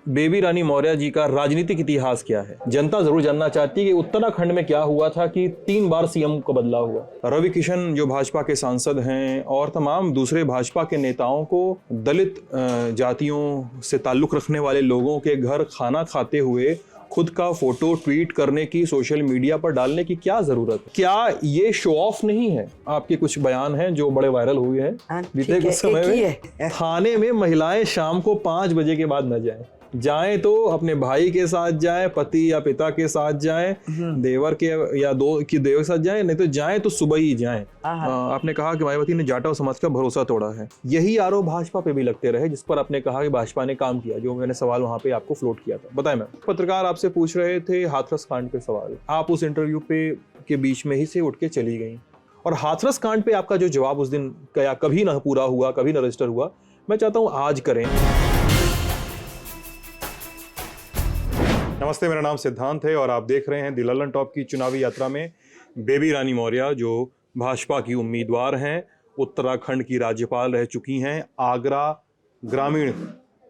बेबी रानी मौर्य जी का राजनीतिक इतिहास क्या है। जनता जरूर जानना चाहती है कि उत्तराखंड में क्या हुआ था कि 3 बार सीएम को बदला हुआ। रवि किशन जो भाजपा के सांसद हैं और तमाम दूसरे भाजपा के नेताओं को दलित जातियों से ताल्लुक रखने वाले लोगों के घर खाना खाते हुए खुद का फोटो ट्वीट करने की, सोशल मीडिया पर डालने की क्या जरूरत है? क्या ये शो ऑफ नहीं है? आपके कुछ बयान हैं जो बड़े वायरल हुए हैं बीते कुछ समय में। थाने में महिलाएं शाम को 5 बजे के बाद न जाएं तो अपने भाई के साथ जाएं, पति या पिता के साथ जाएं, देवर के या देवर के साथ जाएं, नहीं तो जाएं तो सुबह ही जाएं। आपने कहा कि मायावती ने जाटव समाज का भरोसा तोड़ा है। यही आरोप भाजपा पे भी लगते रहे, जिस पर आपने कहा कि भाजपा ने काम किया, जो मैंने सवाल वहां पे आपको फ्लोट किया था। बताएं मैम, पत्रकार आपसे पूछ रहे थे हाथरस कांड पे सवाल, आप उस इंटरव्यू पे के बीच में ही से उठ के चली गई और हाथरस कांड पे आपका जो जवाब उस दिन कभी ना पूरा हुआ, कभी ना रजिस्टर हुआ, मैं चाहता हूँ आज करें। नमस्ते, मेरा नाम सिद्धांत है और आप देख रहे हैं द लल्लन टॉप की चुनावी यात्रा में बेबी रानी मौर्य, जो भाजपा की उम्मीदवार हैं, उत्तराखंड की राज्यपाल रह चुकी हैं, आगरा ग्रामीण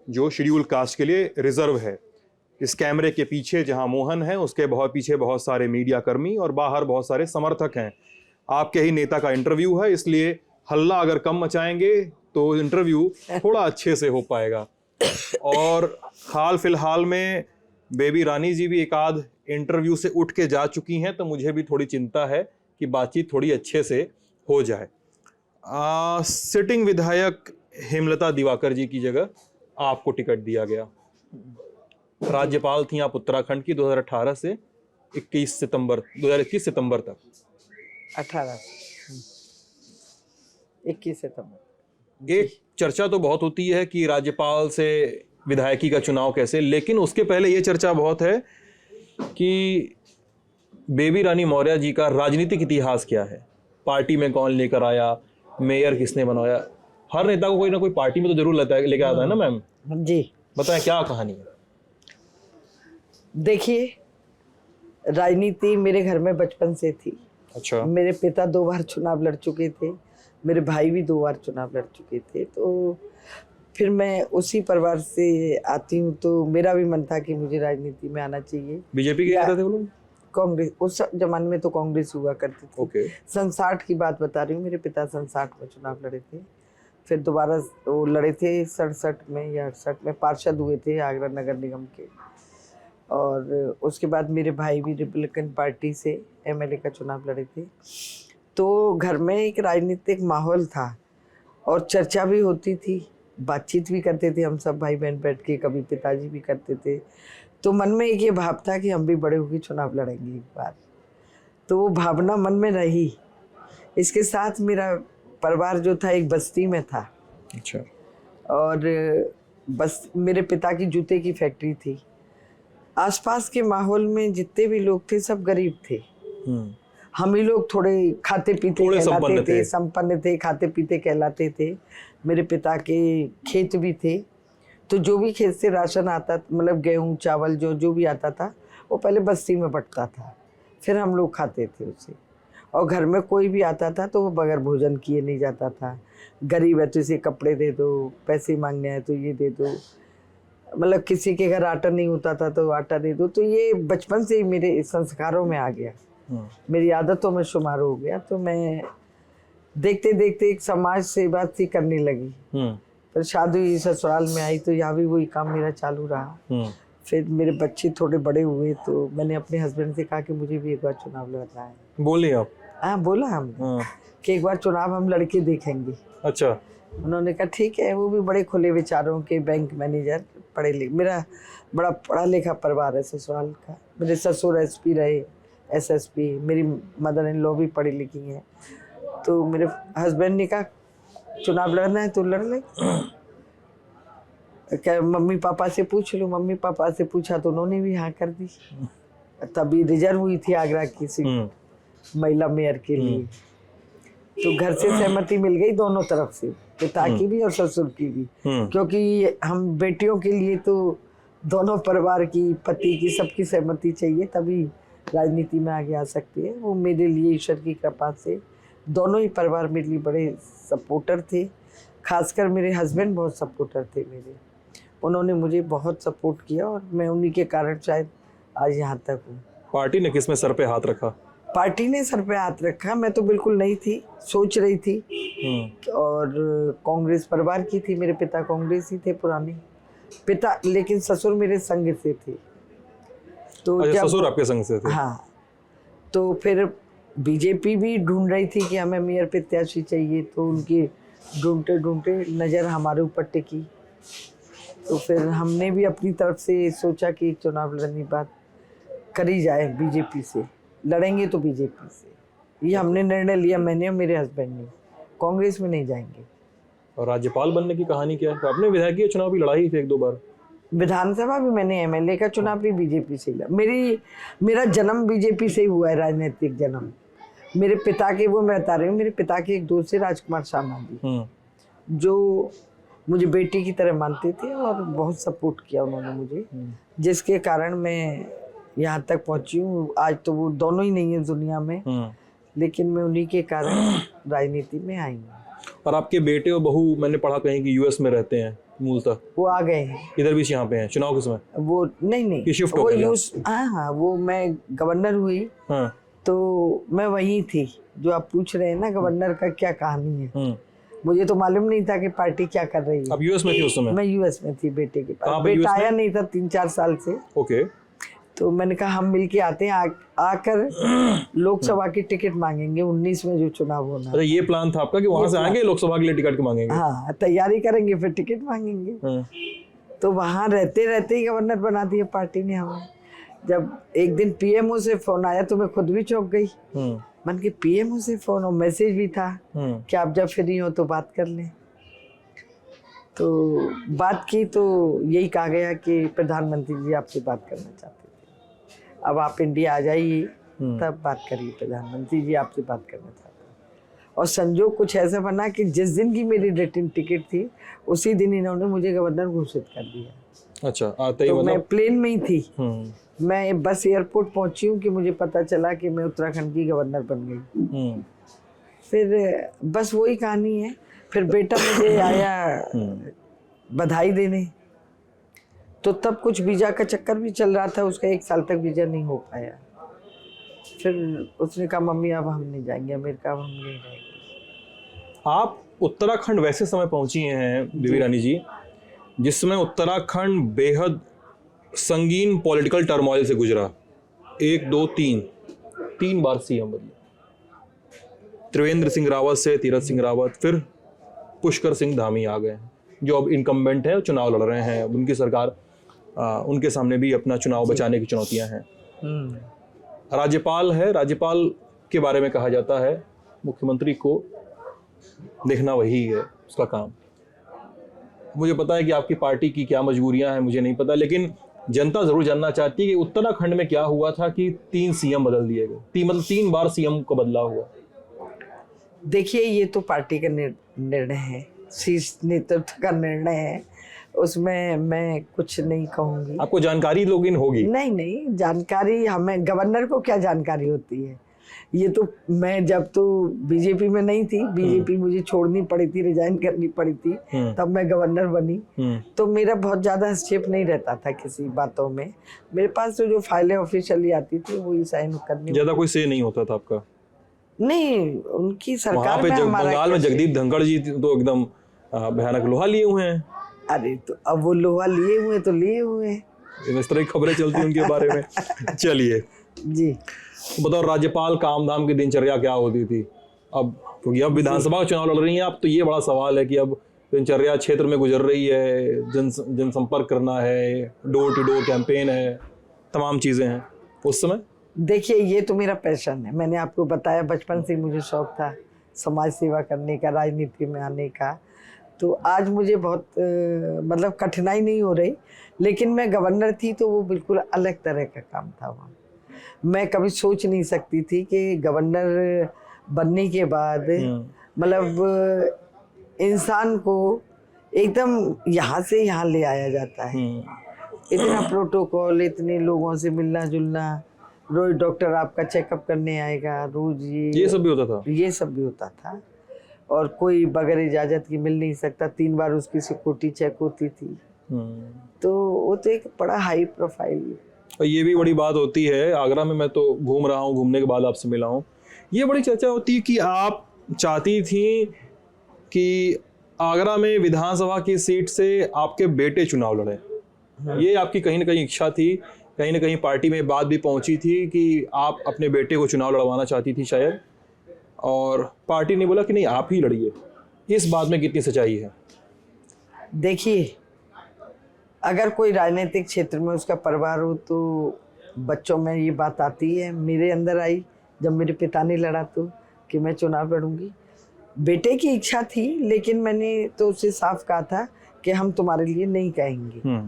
जो शेड्यूल कास्ट के लिए रिजर्व है। इस कैमरे के पीछे जहां मोहन है, उसके पीछे बहुत सारे मीडिया कर्मी और बाहर बहुत सारे समर्थक हैं। आपके ही नेता का इंटरव्यू है, इसलिए हल्ला अगर कम मचाएंगे तो इंटरव्यू थोड़ा अच्छे से हो पाएगा। और हाल फिलहाल में बेबी रानी जी भी एक आध इंटरव्यू से उठ के जा चुकी हैं, तो मुझे भी थोड़ी चिंता है कि बातचीत थोड़ी अच्छे से हो जाए। सिटिंग विधायक हेमलता दिवाकर जी की जगह आपको टिकट दिया गया। राज्यपाल थी आप उत्तराखंड की 2018 से 2021 सितंबर तक। 21 सितंबर। एक चर्चा तो बहुत होती है कि राज्यपाल से विधायकी का चुनाव कैसे, लेकिन उसके पहले यह चर्चा बहुत है कि बेबी रानी मौर्य जी का राजनीतिक इतिहास क्या है। पार्टी में कौन लेकर आया, मेयर किसने बनवाया। हर नेता को कोई ना कोई पार्टी में तो जरूर लेकर आता है ना मैम जी। बताएं क्या कहानी है। देखिए, राजनीति मेरे घर में बचपन से थी। अच्छा। मेरे पिता 2 बार चुनाव लड़ चुके थे, मेरे भाई भी 2 बार चुनाव लड़ चुके थे, तो फिर मैं उसी परिवार से आती हूँ, तो मेरा भी मन था कि मुझे राजनीति में आना चाहिए। बीजेपी के थे वो लोग? कांग्रेस, उस जमाने में तो कांग्रेस हुआ करती थी। ओके। 67 की बात बता रही हूँ, मेरे पिता 67 में चुनाव लड़े थे, फिर दोबारा वो लड़े थे 67 में या 68 में, पार्षद हुए थे आगरा नगर निगम के। और उसके बाद मेरे भाई भी रिपब्लिकन पार्टी से एमएलए का चुनाव लड़े थे। तो घर में एक राजनीतिक माहौल था और चर्चा भी होती थी, बातचीत भी करते थे हम सब भाई बहन बैठ के, कभी पिताजी भी करते थे। तो मन में एक ये भाव था कि हम भी बड़े होकर चुनाव लड़ेंगे एक बार, तो वो भावना मन में रही। इसके साथ मेरा परिवार जो था एक बस्ती में था। अच्छा। और बस मेरे पिता की जूते की फैक्ट्री थी। आसपास के माहौल में जितने भी लोग थे सब गरीब थे। हम ही लोग थोड़े खाते पीते कहलाते थे, संपन्न थे, खाते पीते कहलाते थे। मेरे पिता के खेत भी थे, तो जो भी खेत से राशन आता, मतलब गेहूं चावल जो भी आता था, वो पहले बस्ती में बंटता था, फिर हम लोग खाते थे उसे। और घर में कोई भी आता था तो वो बगैर भोजन किए नहीं जाता था। गरीब है तो इसे कपड़े दे दो, पैसे मांगने आए तो ये दे दो, मतलब किसी के घर आटा नहीं होता था तो आटा दे दो। तो ये बचपन से ही मेरे संस्कारों में आ गया, मेरी आदतों में शुमार हो गया। तो मैं देखते देखते एक समाज सेवा सी करने लगी। फिर शादी हुई, ससुराल में आई, तो यहाँ भी वही काम मेरा चालू रहा। फिर मेरे बच्चे थोड़े बड़े हुए तो मैंने अपने हस्बैंड से कहा कि मुझे भी एक बार चुनाव लड़ना है। बोलिए आप? हाँ, बोला हमने कि एक बार चुनाव हम लड़के देखेंगे। अच्छा। उन्होंने कहा ठीक है। वो भी बड़े खुले विचारों के, बैंक मैनेजर, पढ़े लिखे, मेरा बड़ा पढ़ा लिखा परिवार है ससुराल का। मेरे ससुर एसपी रहे, एसएसपी, मेरी मदर इन लॉ भी पढ़ी लिखी हैं। तो मेरे हस्बैंड ने कहा चुनाव लड़ना है तो लड़ ले, क्या मम्मी पापा से पूछ लो। मम्मी पापा से पूछा तो उन्होंने भी हाँ कर दी। तभी रिजर्व हुई थी आगरा की सीट महिला मेयर के लिए, तो घर से सहमति मिल गई दोनों तरफ से, पिता की भी और ससुर की भी, क्योंकि हम बेटियों के लिए तो दोनों परिवार की, पति की, सबकी सहमति चाहिए, तभी राजनीति में आगे आ सकती है। वो मेरे लिए ईश्वर की कृपा से दोनों ही परिवार मेरे लिए बड़े सपोर्टर थे। खासकर मेरे हस्बैंड बहुत सपोर्टर थे मेरे। उन्होंने मुझे बहुत सपोर्ट किया और मैं उन्हीं के कारण शायद आज यहाँ तक हूँ। पार्टी ने किस में सर पे हाथ रखा? पार्टी ने सर पे हाथ रखा, मैं तो बिल्कुल नहीं थी, सोच रही थी। और कांग्रेस परिवार की थी, मेरे पिता कांग्रेस ही थे पुराने पिता, लेकिन ससुर मेरे संघ से थे। तो अच्छा, ससुर आपके संग से थे? हाँ, तो फिर बीजेपी भी ढूंढ रही थी कि हमें मेयर प्रत्याशी चाहिए, तो उनकी ढूंढते ढूंढते नज़र हमारे ऊपर टिकी। तो फिर हमने भी अपनी तरफ से सोचा कि चुनाव लड़ने की बात करी जाए, बीजेपी से लड़ेंगे तो बीजेपी से। ये हमने निर्णय लिया, मैंने और मेरे हस्बैंड ने, कांग्रेस में नहीं जाएंगे। और राज्यपाल बनने की कहानी क्या है? आपने विधायकीय चुनाव भी लड़ा ही थे 1-2 बार। विधानसभा भी मैंने, एमएलए का चुनाव भी बीजेपी से लड़ा। मेरा जन्म बीजेपी से ही हुआ है, राजनीतिक जन्म। मेरे पिता के, वो मैं बता रही हूँ, मेरे पिता के एक दोस्त थे राजकुमार सामाजी, जो मुझे बेटी की तरह मानते थे और बहुत सपोर्ट किया उन्होंने मुझे, जिसके कारण मैं यहाँ तक पहुँची हूँ। आज तो वो दोनों ही नहीं है दुनिया में, लेकिन मैं उन्हीं के कारण राजनीति में आई हूँ। और आपके बेटे और बहू, मैंने पढ़ा कहीं कि यूएस में रहते हैं मूलतः। वो आ गए हैं इधर भी यहाँ पे हैं चुनाव के समय? वो नहीं, शिफ्ट हो वो गए? हाँ, वो मैं गवर्नर हुई तो मैं वही थी। जो आप पूछ रहे हैं ना गवर्नर का क्या कहानी है, मुझे तो मालूम नहीं था कि पार्टी क्या कर रही है। आप यूएस में थी उस समय? मैं यूएस में थी बेटे के पास। बेटा आया नहीं था 3-4 साल से। ओके। तो मैंने कहा हम मिलके आते हैं, आकर लोकसभा की टिकट मांगेंगे 19 में जो चुनाव होना। अच्छा, ये प्लान था आपका कि वहां से आएंगे लोकसभा के लिए टिकट मांगेंगे? हाँ, तैयारी करेंगे फिर टिकट मांगेंगे। तो वहाँ रहते रहते ही गवर्नर बना दिया पार्टी ने हमें। जब एक दिन पीएमओ से फोन आया तो मैं खुद भी चौंक गई। मन के पीएमओ से फोन, और मैसेज भी था कि आप जब फ्री हो तो बात कर लें। तो बात की तो यही कहा गया कि प्रधानमंत्री जी आपसे बात करना चाहते थे, अब आप इंडिया आ जाइए तब बात करिए, प्रधानमंत्री जी आपसे बात करना चाहते हैं। और संजोग कुछ ऐसा बना कि जिस दिन की मेरी रिटर्न टिकट थी उसी दिन इन्होंने मुझे गवर्नर घोषित कर दिया। अच्छा, आते ही तो मतलब मैं प्लेन में ही थी। मैं बस एयरपोर्ट पहुंची हूँ कि मुझे पता चला कि मैं उत्तराखंड की गवर्नर बन गई। फिर बस वही कहानी है। फिर बेटा मुझे आया बधाई देने, तो तब कुछ वीजा का चक्कर भी चल रहा था, उसका 1 साल तक वीजा नहीं हो पाया। फिर उसने कहा मम्मी अब हम नहीं जाएंगे अमेरिका, अब हम नहीं जाएंगे। आप उत्तराखंड वैसे समय पहुंची हैं बीवी रानी जी जिस समय उत्तराखंड बेहद संगीन पॉलिटिकल टर्मोइल से गुजरा। 1, 2, 3 बार सीएम बदले, त्रिवेंद्र सिंह रावत से तीरथ सिंह रावत, फिर पुष्कर सिंह धामी आ गए जो अब इनकम्बेंट है, चुनाव लड़ रहे हैं। उनकी सरकार, उनके सामने भी अपना चुनाव बचाने की चुनौतियां हैं। राज्यपाल है, राज्यपाल के बारे में कहा जाता है मुख्यमंत्री को देखना वही है उसका काम। मुझे पता है कि आपकी पार्टी की क्या मजबूरियां हैं, मुझे नहीं पता, लेकिन जनता जरूर जानना चाहती है कि उत्तराखंड में क्या हुआ था कि 3 सीएम बदल दिए गए, मतलब 3 बार सीएम को बदला हुआ। देखिए, ये तो पार्टी का निर्णय है, शीर्ष नेतृत्व का निर्णय है, उसमें मैं कुछ नहीं कहूँगी। आपको जानकारी लोगिन होगी? नहीं, जानकारी हमें, गवर्नर को क्या जानकारी होती है। ये तो मैं जब तो बीजेपी में नहीं थी, बीजेपी मुझे छोड़नी पड़ी थी, रिजाइन करनी पड़ी थी, तब मैं गवर्नर बनी। तो मेरा बहुत ज़्यादा हस्तक्षेप नहीं रहता था किसी बातों में। मेरे पास तो जो फाइलें ऑफिशियली आती थी वही साइन करनी। ज़्यादा कोई से नहीं होता था आपका? नहीं, उनकी सरकार में हमारा, बंगाल में जगदीप धनखड़ जी तो एकदम भयानक लोहा लिए हुए हैं। अरे तो अब वो लोहा लिए हुए तो लिए हुए हैं, इस तरह की खबरें चलती हैं उनके बारे में। चलिए जी, बताओ, राज्यपाल काम धाम की दिनचर्या क्या होती थी? अब क्योंकि अब विधानसभा का चुनाव लड़ रही हैं आप, तो ये बड़ा सवाल है कि अब दिनचर्या क्षेत्र में गुजर रही है, जनसंपर्क करना है, डोर टू डोर कैंपेन है, तमाम चीज़ें हैं। उस समय देखिए, ये तो मेरा पैशन है। मैंने आपको बताया बचपन से मुझे शौक था समाज सेवा करने का, राजनीति में आने का। तो आज मुझे बहुत मतलब कठिनाई नहीं हो रही, लेकिन मैं गवर्नर थी तो वो बिल्कुल अलग तरह का काम था वहाँ। मैं कभी सोच नहीं सकती थी कि गवर्नर बनने के बाद मतलब इंसान को एकदम यहाँ से यहाँ ले आया जाता है। इतना प्रोटोकॉल, इतने लोगों से मिलना जुलना, रोज डॉक्टर आपका चेकअप करने आएगा, रोज ये सब भी होता था। ये सब भी होता था, और कोई बगैर इजाज़त की मिल नहीं सकता। 3 बार उसकी सिक्योरिटी चेक होती थी। तो वो तो एक बड़ा हाई प्रोफाइल। और ये भी बड़ी बात होती है, आगरा में मैं तो घूम रहा हूँ, घूमने के बाद आपसे मिला हूँ, ये बड़ी चर्चा होती है कि आप चाहती थी कि आगरा में विधानसभा की सीट से आपके बेटे चुनाव लड़े। ये आपकी कहीं ना कहीं इच्छा थी, कहीं ना कहीं पार्टी में बात भी पहुंची थी कि आप अपने बेटे को चुनाव लड़वाना चाहती थी शायद, और पार्टी ने बोला कि नहीं आप ही लड़िए। इस बात में कितनी सच्चाई है? देखिए, अगर कोई राजनीतिक क्षेत्र में उसका परिवार हो तो बच्चों में ये बात आती है। मेरे अंदर आई जब मेरे पिता ने लड़ा तो, कि मैं चुनाव लड़ूंगी। बेटे की इच्छा थी, लेकिन मैंने तो उसे साफ कहा था कि हम तुम्हारे लिए नहीं कहेंगे,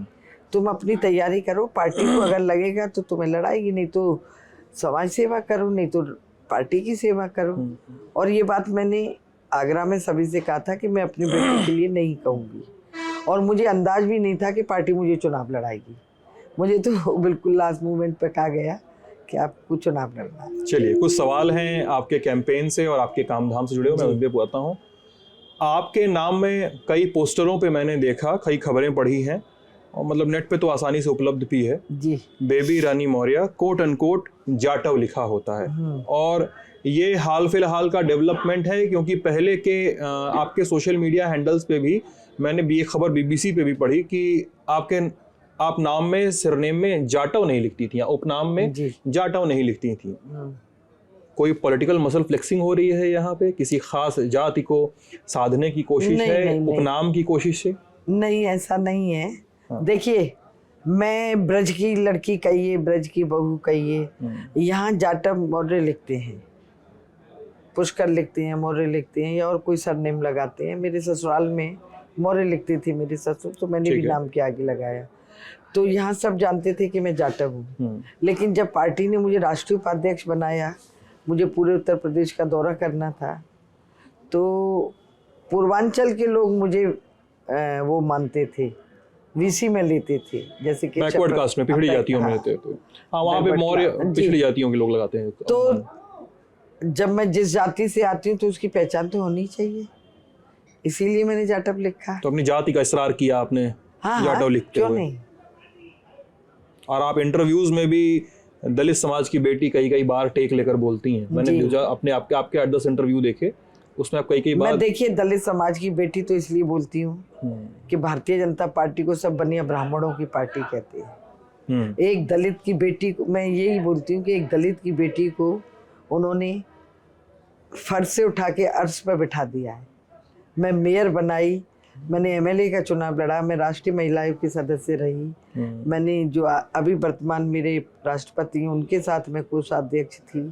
तुम अपनी तैयारी करो, पार्टी को अगर लगेगा तो तुम्हें लड़ाएगी, नहीं तो समाज सेवा करो, नहीं तो पार्टी की सेवा करो। और ये बात मैंने आगरा में सभी से कहा था कि मैं अपने बेटे के लिए नहीं कहूँगी, और मुझे अंदाज भी नहीं था कि पार्टी मुझे चुनाव लड़ाएगी। मुझे तो बिल्कुल लास्ट मोमेंट पे कहा गया कि आपको चुनाव लड़ना है। चलिए, कुछ सवाल हैं आपके कैंपेन से और आपके काम धाम से जुड़े हुए, मैं उन पे पूछता हूँ। आपके नाम में कई पोस्टरों पे मैंने देखा, कई खबरें पढ़ी हैं, और मतलब नेट पे तो आसानी से उपलब्ध भी है जी। बेबी रानी मौर्य कोट अनकोट जाटव लिखा होता है, और ये हाल फिलहाल का डेवलपमेंट है, क्योंकि पहले के आपके सोशल मीडिया हैंडल्स पे भी मैंने ये खबर बीबीसी पे भी पढ़ी कि आप नाम में, सरनेम में जाटव नहीं लिखती थी, या उपनाम में जाटव नहीं लिखती थी। कोई पॉलिटिकल मसल फ्लेक्सिंग हो रही है यहाँ पे? किसी खास जाति को साधने की कोशिश है उपनाम की कोशिश से? नहीं, ऐसा नहीं है। देखिए, मैं ब्रज की लड़की कहिए, ब्रज की बहू कहिए, यहाँ जाटव मौर्य लिखते हैं, पुष्कर लिखते हैं, मौर्य लिखते हैं, या और कोई सरनेम लगाते हैं। मेरे ससुराल में मौर्य लिखते थे मेरे ससुर, तो मैंने भी नाम के आगे लगाया। तो यहाँ सब जानते थे कि मैं जाटव हूँ। लेकिन जब पार्टी ने मुझे राष्ट्रीय उपाध्यक्ष बनाया, मुझे पूरे उत्तर प्रदेश का दौरा करना था, तो पूर्वांचल के लोग मुझे वो मानते थे, वीसी में लेते थे, जैसे कि बैकवर्ड कास्ट में, पिछड़ी जातियों में लेते थे। हाँ, वहाँ पे मौर्य पिछड़ी जातियों के लोग लगाते हैं। तो जब मैं जिस जाति से आती हूँ तो उसकी पहचान तो होनी चाहिए, इसीलिए मैंने जाटव लिखा। तो अपनी जाति का इसरार किया आपने जाटव लिखते हुए। क्यों नहीं? और आप इंटरव्यूज में भी दलित समाज की बेटी कई बार टेक लेकर बोलती हैं। मैंने अपने आपके 8-10 इंटरव्यू देखे, उसमें आप कई बार। मैं देखिए, दलित समाज की बेटी तो इसलिए बोलती हूँ कि भारतीय जनता पार्टी को सब बनिया ब्राह्मणों की पार्टी कहते हैं। एक दलित की बेटी को, मैं यही बोलती हूँ कि एक दलित की बेटी को उन्होंने फर्श से उठा के अर्श पर बिठा दिया है। मैं मेयर बनाई, मैंने एमएलए का चुनाव लड़ा, मैं राष्ट्रीय महिला आयोग की सदस्य रही, मैंने जो अभी वर्तमान मेरे राष्ट्रपति हैं उनके साथ मैं कोषाध्यक्ष थी,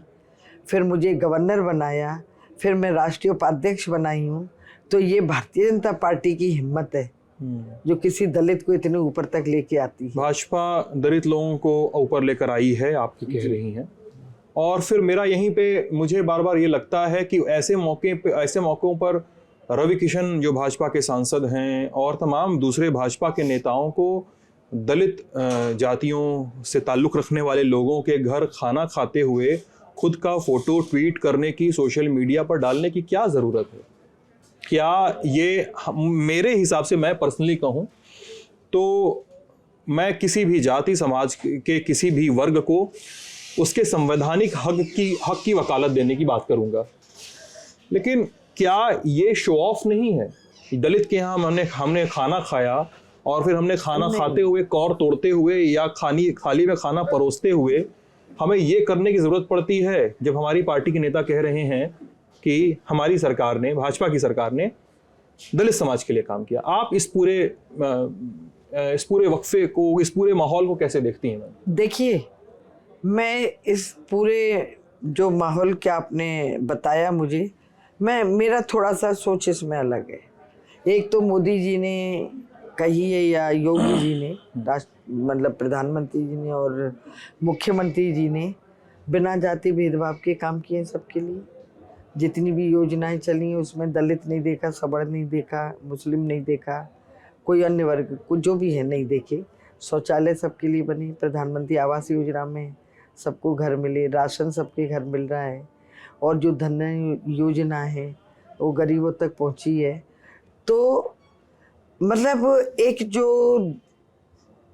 फिर मुझे गवर्नर बनाया, फिर मैं राष्ट्रीय उपाध्यक्ष बनाई हूँ। तो ये भारतीय जनता पार्टी की हिम्मत है जो किसी दलित को इतने ऊपर तक लेके आती है। भाजपा दलित लोगों को ऊपर लेकर आई है, आप कह रही हैं। और फिर मेरा यहीं पे मुझे बार बार ये लगता है कि ऐसे मौक़ों पर रवि किशन जो भाजपा के सांसद हैं और तमाम दूसरे भाजपा के नेताओं को दलित जातियों से ताल्लुक़ रखने वाले लोगों के घर खाना खाते हुए खुद का फोटो ट्वीट करने की, सोशल मीडिया पर डालने की क्या ज़रूरत है? क्या ये मेरे हिसाब से, मैं पर्सनली कहूँ तो मैं किसी भी जाति समाज के किसी भी वर्ग को उसके संवैधानिक हक की वकालत देने की बात करूँगा, लेकिन क्या ये शो ऑफ नहीं है? दलित के यहाँ हमने खाना खाया और फिर हमने खाना खाते हुए, कौर तोड़ते हुए या थाली में खाना परोसते हुए हमें ये करने की जरूरत पड़ती है जब हमारी पार्टी के नेता कह रहे हैं कि हमारी सरकार ने, भाजपा की सरकार ने दलित समाज के लिए काम किया। आप इस पूरे वक्फे को, इस पूरे माहौल को कैसे देखती हैं? देखिए, मैं इस पूरे जो माहौल के आपने बताया मुझे, मेरा थोड़ा सा सोच इसमें अलग है। एक तो मोदी जी ने कही है या योगी जी ने, मतलब प्रधानमंत्री जी ने और मुख्यमंत्री जी ने बिना जाति भेदभाव के काम किए सबके लिए। जितनी भी योजनाएं चली हैं उसमें दलित नहीं देखा, सवर्ण नहीं देखा, मुस्लिम नहीं देखा, कोई अन्य वर्ग को जो भी है नहीं देखे। शौचालय सबके लिए बने, प्रधानमंत्री आवास योजना में सबको घर मिले, राशन सबके घर मिल रहा है, और जो धन योजना है वो गरीबों तक पहुंची है। तो मतलब एक जो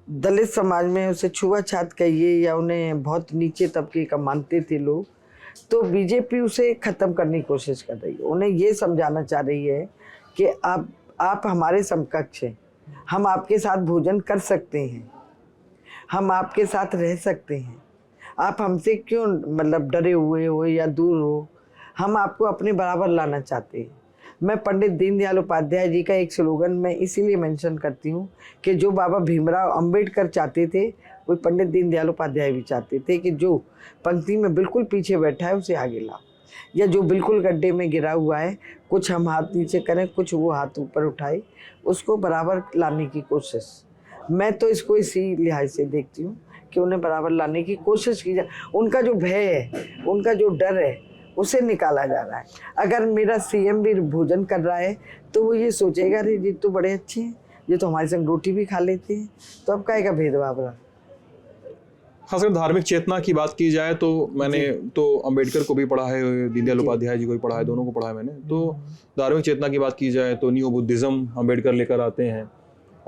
दलित समाज में उसे छुआछूत कहिए या उन्हें बहुत नीचे तबके का मानते थे लोग, तो बीजेपी उसे ख़त्म करने की कोशिश कर रही है। उन्हें ये समझाना चाह रही है कि आप हमारे समकक्ष हैं, हम आपके साथ भोजन कर सकते हैं, हम आपके साथ रह सकते हैं, आप हमसे क्यों मतलब डरे हुए हो या दूर हो, हम आपको अपने बराबर लाना चाहते हैं। मैं पंडित दीनदयाल उपाध्याय जी का एक स्लोगन मैं इसीलिए मेंशन करती हूँ कि जो बाबा भीमराव अंबेडकर चाहते थे वो पंडित दीनदयाल उपाध्याय भी चाहते थे कि जो पंक्ति में बिल्कुल पीछे बैठा है उसे आगे लाओ, या जो बिल्कुल गड्ढे में गिरा हुआ है कुछ हम हाथ नीचे करें कुछ वो हाथ ऊपर उठाए, उसको बराबर लाने की कोशिश। मैं तो इसको इसी लिहाज से देखती हूँ कि उन्हें बराबर लाने की कोशिश की जाए। उनका जो भय है, उनका जो डर है, उसे निकाला जा रहा है। अगर मेरा सीएम भी भोजन कर रहा है तो वो ये सोचेगा अरे ये तो बड़े अच्छे हैं, ये तो हमारे संग रोटी भी खा लेते हैं, तो अब काहे का भेदभाव रहा। खासकर धार्मिक चेतना की बात की जाए तो मैंने तो अंबेडकर को भी पढ़ा है, दीनदयाल उपाध्याय जी को भी पढ़ा है, दोनों को पढ़ा है मैंने। तो धार्मिक चेतना की बात की जाए तो न्यू बुद्धिज्म अंबेडकर लेकर आते हैं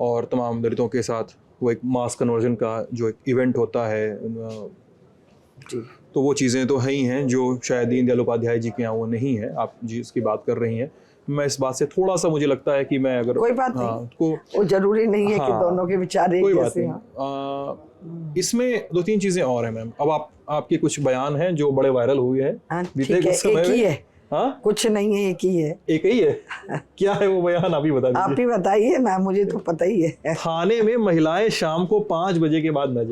और तमाम दलितों के साथ वो एक मास कन्वर्जन का जो एक इवेंट होता है, तो वो चीज़ें तो है ही हैं जो शायद दीनदयाल उपाध्याय जी के यहाँ वो नहीं है। आप जी इसकी बात कर रही हैं, मैं इस बात से थोड़ा सा मुझे लगता है कि मैं अगर कोई बात नहीं, वो जरूरी नहीं है कि दोनों के विचार एक जैसे हों। इसमें दो तीन चीजें और हैं मैम। अब आपके कुछ बयान हैं जो बड़े वायरल हुए हैं बीते कुछ समय में। एक ही है, हाँ कुछ नहीं है, एक ही है। एक ही है क्या है वो बयान, आप ही बता दीजिए। आप ही बताइए ना, मुझे तो पता ही है। थाने में महिलाएं शाम को 5 बजे के बाद न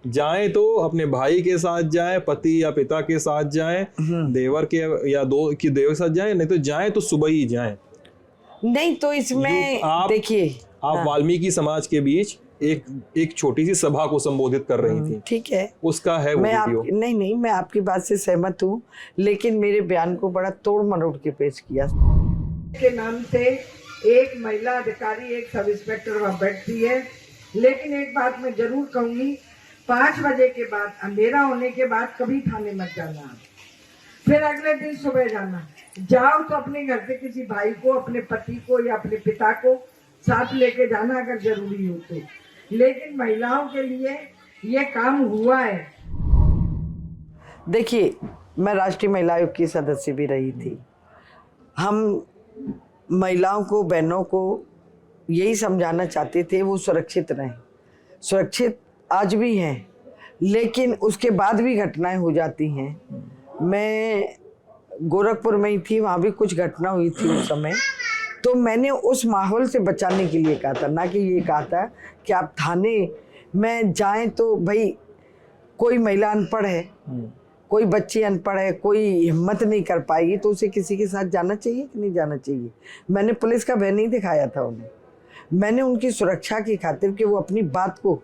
जाएं तो अपने भाई के साथ जाएं, पति या पिता के साथ जाएं, देवर के या दो की देवर के साथ जाएं, नहीं तो जाएं तो सुबह ही जाएं। नहीं तो इसमें देखिए आप वाल्मीकि समाज के बीच एक छोटी सी सभा को संबोधित कर रही थी, ठीक है, उसका है वो वीडियो। नहीं मैं आपकी बात से सहमत हूँ, लेकिन मेरे बयान को बड़ा तोड़ मरोड़ के पेश किया। के नाम से एक महिला अधिकारी, एक सब इंस्पेक्टर वहाँ बैठती है, लेकिन एक बात मैं जरूर कहूंगी, 5 बजे के बाद, अंधेरा होने के बाद कभी थाने मत जाना। फिर अगले दिन सुबह जाना, जाओ तो अपने घर से किसी भाई को, अपने पति को या अपने पिता को साथ लेके जाना अगर जरूरी हो तो। लेकिन महिलाओं के लिए ये काम हुआ है। देखिए, मैं राष्ट्रीय महिला आयोग की सदस्य भी रही थी। हम महिलाओं को, बहनों को यही समझाना चाहते थे वो सुरक्षित रहें। सुरक्षित आज भी हैं, लेकिन उसके बाद भी घटनाएं हो जाती हैं। मैं गोरखपुर में ही थी, वहाँ भी कुछ घटना हुई थी उस समय, तो मैंने उस माहौल से बचाने के लिए कहा था, ना कि ये कहा था कि आप थाने में जाएं तो भाई कोई महिला अनपढ़ है, कोई बच्ची अनपढ़ है, कोई हिम्मत नहीं कर पाएगी तो उसे किसी के साथ जाना चाहिए कि नहीं जाना चाहिए। मैंने पुलिस का भय नहीं दिखाया था उन्हें, मैंने उनकी सुरक्षा की खातिर कि वो अपनी बात को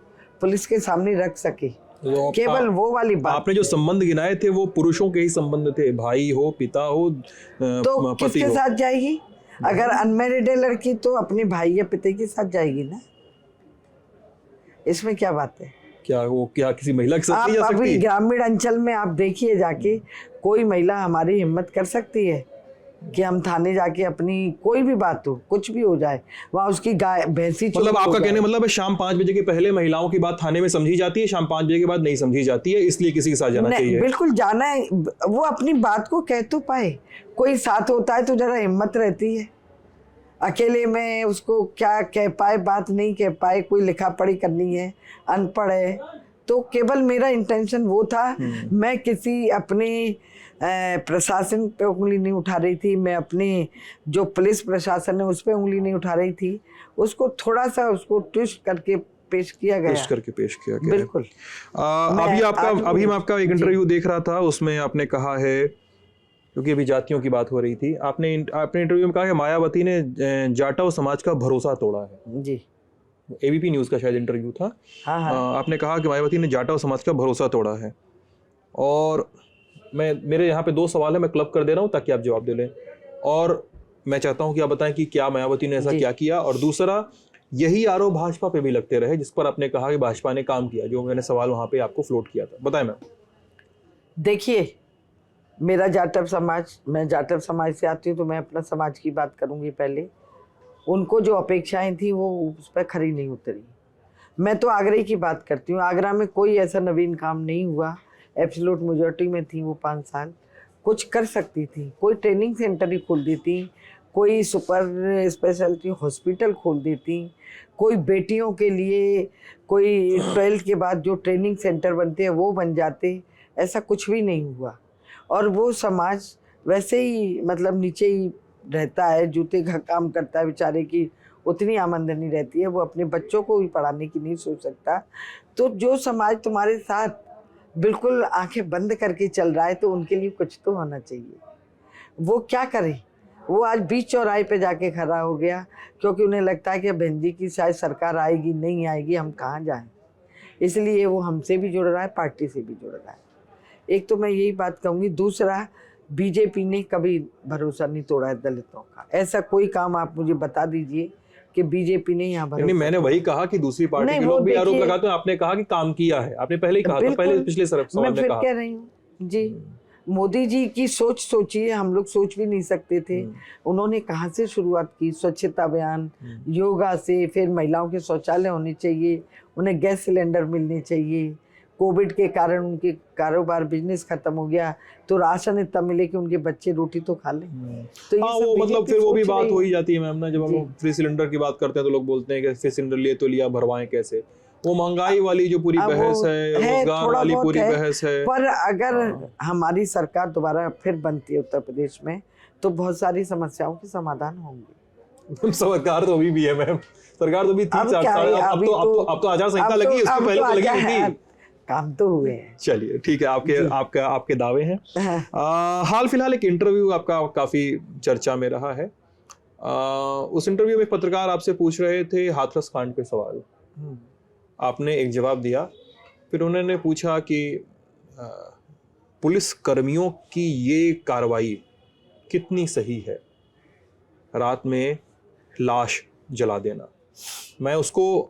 पुलिस के सामने रख सके, तो केवल वो वाली बात। आपने जो संबंध गिनाए थे वो पुरुषों के ही संबंध थे, भाई हो, पिता हो, तो किसके साथ जाएगी? अगर अनमैरिड है लड़की तो अपने भाई या पिता के साथ जाएगी ना, इसमें क्या बात है? क्या किसी महिला के साथ नहीं जा सकती? अभी ग्रामीण अंचल में आप देखिए जाके, कोई महिला हमारी हिम्मत कर सकती है कि हम थाने जाके अपनी कोई भी बात हो, कुछ भी हो जाए, वहाँ उसकी गाय भैंसी, मतलब आपका कहने मतलब है शाम 5 बजे के पहले महिलाओं की बात थाने में समझी जाती है, शाम 5 बजे के बाद नहीं समझी जाती है, इसलिए किसी के साथ जाना चाहिए? बिल्कुल जाना है, वो अपनी बात को कह तो पाए, कोई साथ होता है तो जरा हिम्मत रहती है। अकेले में उसको क्या कह पाए, बात नहीं कह पाए, कोई लिखा पढ़ी करनी है, अनपढ़ है, तो केवल मेरा इंटेंशन वो था। मैं किसी अपने प्रशासन पे उंगली नहीं उठा रही थी, मैं अपने जो पुलिस प्रशासन है उस पे उंगली नहीं उठा रही थी, उसको थोड़ा सा उसको ट्विस्ट करके पेश किया गया। बिल्कुल। अभी मैं आपका एक इंटरव्यू देख रहा था, उसमें आपने कहा है, क्योंकि अभी जातियों की बात हो रही थी, आपने इंटरव्यू में कहा कि मायावती ने जाटव समाज का भरोसा तोड़ा है। जी, एबीपी न्यूज़ का शायद इंटरव्यू था। हाँ। आपने कहा कि मायावती ने जाटव समाज का भरोसा तोड़ा है, और मेरे यहाँ पे 2 सवाल है, मैं क्लब कर दे रहा हूँ ताकि आप जवाब दे लें, और मैं चाहता हूँ कि आप बताएं कि क्या मायावती ने ऐसा क्या किया, और दूसरा यही आरोप भाजपा पे भी लगते रहे जिस पर आपने कहा कि भाजपा ने काम किया, जो मैंने सवाल वहाँ पे आपको फ्लोट किया था, बताएं मैम। देखिए, मेरा जाटव समाज, मैं जाटव समाज से आती हूँ तो मैं अपना समाज की बात करूँगी पहले। उनको जो अपेक्षाएं थी वो उस पर खरी नहीं उतरी। मैं तो आगरा की बात करती हूँ, आगरा में कोई ऐसा नवीन काम नहीं हुआ। एब्सोल्यूट मेजॉरिटी में थी वो 5 साल, कुछ कर सकती थी। कोई ट्रेनिंग सेंटर ही खोल देती, कोई सुपर स्पेशलिटी हॉस्पिटल खोल देती, कोई बेटियों के लिए कोई 12th के बाद जो ट्रेनिंग सेंटर बनते हैं वो बन जाते। ऐसा कुछ भी नहीं हुआ। और वो समाज वैसे ही मतलब नीचे ही रहता है, जूते का काम करता है, बेचारे की उतनी आमदनी रहती है, वो अपने बच्चों को भी पढ़ाने की नहीं सोच सकता। तो जो समाज तुम्हारे साथ बिल्कुल आंखें बंद करके चल रहा है, तो उनके लिए कुछ तो होना चाहिए। वो क्या करे? वो आज बीच चौराहे पे जाके खड़ा हो गया, क्योंकि उन्हें लगता है कि बहन जी की शायद सरकार आएगी, नहीं आएगी, हम कहाँ जाएं। इसलिए वो हमसे भी जुड़ रहा है, पार्टी से भी जुड़ रहा है। एक तो मैं यही बात कहूँगी। दूसरा, बीजेपी ने कभी भरोसा नहीं तोड़ा है दलितों का। ऐसा कोई काम आप मुझे बता दीजिए कि बीजेपी ने यहाँ भरोसा। नहीं, मैंने वही कहा कि दूसरी पार्टी के लोग भी आरोप लगाते हैं। आपने कहा कि काम किया है, आपने पहले ही कहा था, पहले पिछले सवाल में कहा। मैं फिर कह रही हूँ जी, मोदी जी की सोच सोचिए, हम लोग सोच भी नहीं सकते थे। उन्होंने कहाँ से शुरुआत की? स्वच्छता अभियान, योगा से, फिर महिलाओं के शौचालय होने चाहिए, उन्हें गैस सिलेंडर मिलने चाहिए। कोविड के कारण उनके कारोबार बिजनेस खत्म हो गया, तो राशन इतना मिले कि उनके बच्चे रोटी तो खा लें। तो हाँ, वो मतलब फिर वो भी बात हो ही जाती है मैम ना। जब हम फ्री सिलेंडर की बात करते हैं तो लोग बोलते हैं कि फ्री सिलेंडर लिए तो लिया, भरवाएं कैसे? वो महंगाई वाली जो पूरी बहस है, रोजगार वाली पूरी बहस है। पर अगर हमारी सरकार दोबारा फिर बनती है उत्तर प्रदेश में, तो बहुत सारी समस्याओं के समाधान होंगे। सरकार तो अभी भी है मैम, सरकार तो भी 3-4 साल, अब तो आचार संहिता लगी, उसके पहले तो लगी नहीं थी। काम तो हुए हैं। चलिए ठीक है, आपके दावे हैं। हाल फिलहाल एक इंटरव्यू आपका काफी चर्चा में रहा है। उस इंटरव्यू में एक पत्रकार आपसे पूछ रहे थे हाथरस कांड पे सवाल, आपने एक जवाब दिया। फिर उन्होंने पूछा कि पुलिस कर्मियों की ये कार्रवाई कितनी सही है, रात में लाश जला देना। मैं उसको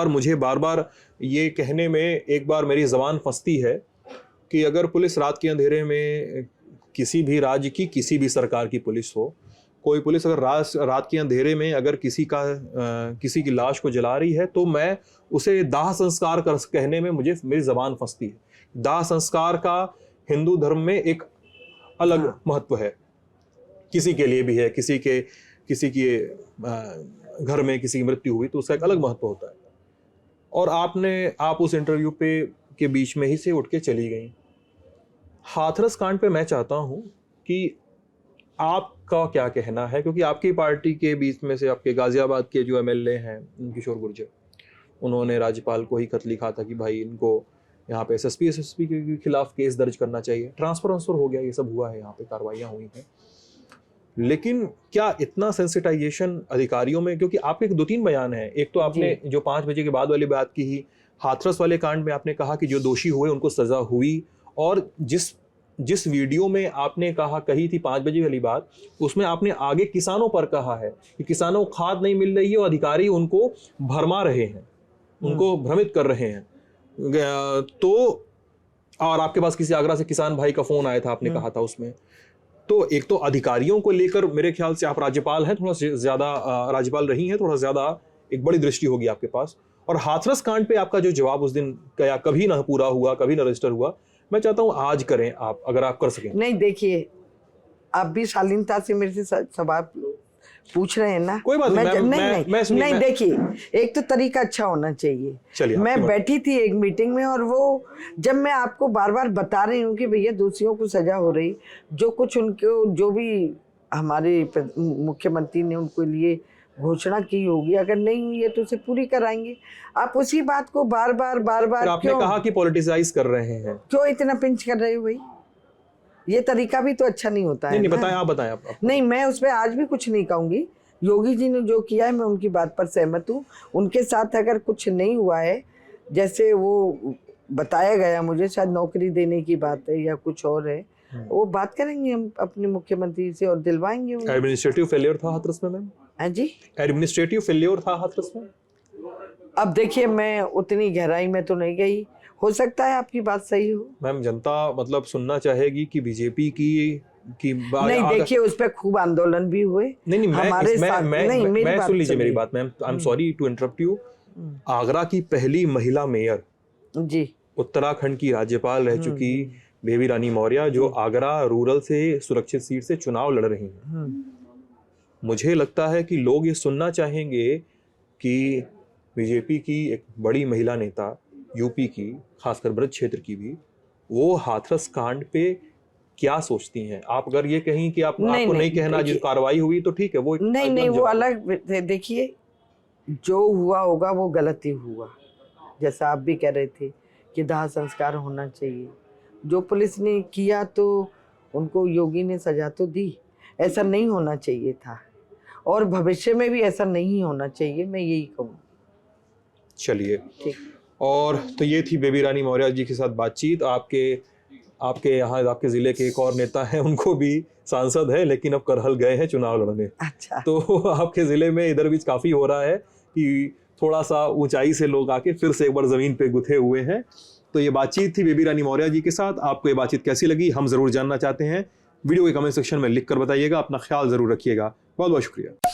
मुझे बार बार ये कहने में एक बार मेरी ज़बान फंसती है कि अगर पुलिस रात के अंधेरे में, किसी भी राज्य की किसी भी सरकार की पुलिस हो, कोई पुलिस अगर रात के अंधेरे में अगर किसी की लाश को जला रही है, तो मैं उसे दाह संस्कार कहने में मेरी ज़बान फंसती है। दाह संस्कार का हिंदू धर्म में एक अलग महत्व है, किसी के लिए भी है, किसी की घर में किसी की मृत्यु हुई तो उसका एक अलग महत्व होता है। और आप उस इंटरव्यू के बीच में ही से उठ के चली गई। हाथरस कांड पे मैं चाहता हूं कि आपका क्या कहना है, क्योंकि आपकी पार्टी के बीच में से आपके गाजियाबाद के जो एमएलए हैं किशोर गुर्जर, उन्होंने राज्यपाल को ही खत लिखा था कि भाई इनको यहाँ पे एसएसपी के खिलाफ केस दर्ज करना चाहिए। ट्रांसफर हो गया, ये सब हुआ है, यहाँ पे कार्रवाइयाँ हुई हैं। लेकिन क्या इतना सेंसिटाइजेशन अधिकारियों में, क्योंकि आपके 2-3 बयान हैं। एक तो आपने जो 5 बजे के बाद वाली बात की ही, हाथरस वाले कांड में आपने कहा कि जो दोषी हुए उनको सजा हुई, और जिस वीडियो में आपने कही थी 5 बजे वाली बात, उसमें आपने आगे किसानों पर कहा है कि किसानों को खाद नहीं मिल रही है और अधिकारी उनको भरमा रहे हैं, उनको भ्रमित कर रहे हैं। तो और आपके पास किसी आगरा से किसान भाई का फोन आया था, आपने कहा था उसमें। तो एक तो अधिकारियों को लेकर मेरे ख्याल से आप राज्यपाल हैं, थोड़ा ज्यादा राज्यपाल रही हैं, थोड़ा ज्यादा एक बड़ी दृष्टि होगी आपके पास। और हाथरस कांड पे आपका जो जवाब उस दिन क्या कभी ना पूरा हुआ, कभी ना रजिस्टर हुआ, मैं चाहता हूं आज करें आप, अगर आप कर सकें। नहीं, देखिए, आप भी शालीनता से मेरे से सवाल पूछ रहे हैं ना। कोई बात नहीं, देखिए, एक तो तरीका अच्छा होना चाहिए। मैं बैठी थी एक मीटिंग में, और वो जब मैं आपको बार बार बता रही हूँ कि भैया दोषियों को सजा हो रही, जो कुछ उनको, जो भी हमारे मुख्यमंत्री ने उनको लिए घोषणा की होगी, अगर नहीं हुई है तो उसे पूरी कराएंगे। आप उसी बात को बार बार आपने कहा कि पॉलिटिसाइज कर रहे हैं, क्यों इतना पिंच कर रहे हो भाई? ये तरीका भी तो अच्छा नहीं होता है। नहीं, बताएं आप। नहीं, मैं उस पर आज भी कुछ नहीं कहूंगी। योगी जी ने जो किया है, मैं उनकी बात पर सहमत हूँ। उनके साथ अगर कुछ नहीं हुआ है, जैसे वो बताया गया मुझे, शायद नौकरी देने की बात है या कुछ और है, वो बात करेंगे हम अपने मुख्यमंत्री से और दिलवाएंगे उन्हें। एडमिनिस्ट्रेटिव फेलियर था हाथरस में मैम? हाँ जी, एडमिनिस्ट्रेटिव फेलियर था हाथरस में। अब देखिए, मैं उतनी गहराई में तो नहीं गई, हो सकता है आपकी बात सही हो। मैम, जनता मतलब सुनना चाहेगी कि बीजेपी की कि नहीं देखिए, उस पर खूब आंदोलन भी हुए। नहीं नहीं हमारे साथ नहीं, मेरी मैं बात सुन लीजिए मेरी सुनिए। बात ma'am, I am sorry to interrupt you. Agra की पहली महिला मेयर, जी उत्तराखंड की राज्यपाल रह चुकी बेबी रानी मौर्य, जो आगरा रूरल से सुरक्षित सीट से चुनाव लड़ रही हैं। मुझे लगता है कि लोग ये सुनना चाहेंगे कि बीजेपी की एक बड़ी महिला नेता, यूपी की, खासकर ब्रज क्षेत्र की भी, वो हाथरस कांड पे क्या सोचती हैं। आप अगर ये कहीं कि आपको नहीं कहना, जो कार्रवाई हुई तो ठीक है, वो नहीं वो अलग। देखिए, जो हुआ होगा वो गलत ही हुआ। जैसा आप भी कह रहे थे कि दाह संस्कार होना चाहिए, जो पुलिस ने किया तो उनको योगी ने सजा तो दी, ऐसा नहीं होना चाहिए था और भविष्य में भी ऐसा नहीं होना चाहिए, मैं यही कहूँ। चलिए ठीक। और तो ये थी बेबी रानी मौर्य जी के साथ बातचीत। आपके यहाँ आपके ज़िले के एक और नेता हैं, उनको भी सांसद है लेकिन अब करहल गए हैं चुनाव लड़ने। अच्छा। तो आपके ज़िले में इधर भी काफ़ी हो रहा है कि थोड़ा सा ऊंचाई से लोग आके फिर से एक बार ज़मीन पे गुथे हुए हैं। तो ये बातचीत थी बेबी रानी मौर्य जी के साथ। आपको ये बातचीत कैसी लगी हम ज़रूर जानना चाहते हैं। वीडियो के कमेंट सेक्शन में लिख कर बताइएगा। अपना ख्याल ज़रूर रखिएगा। बहुत बहुत शुक्रिया।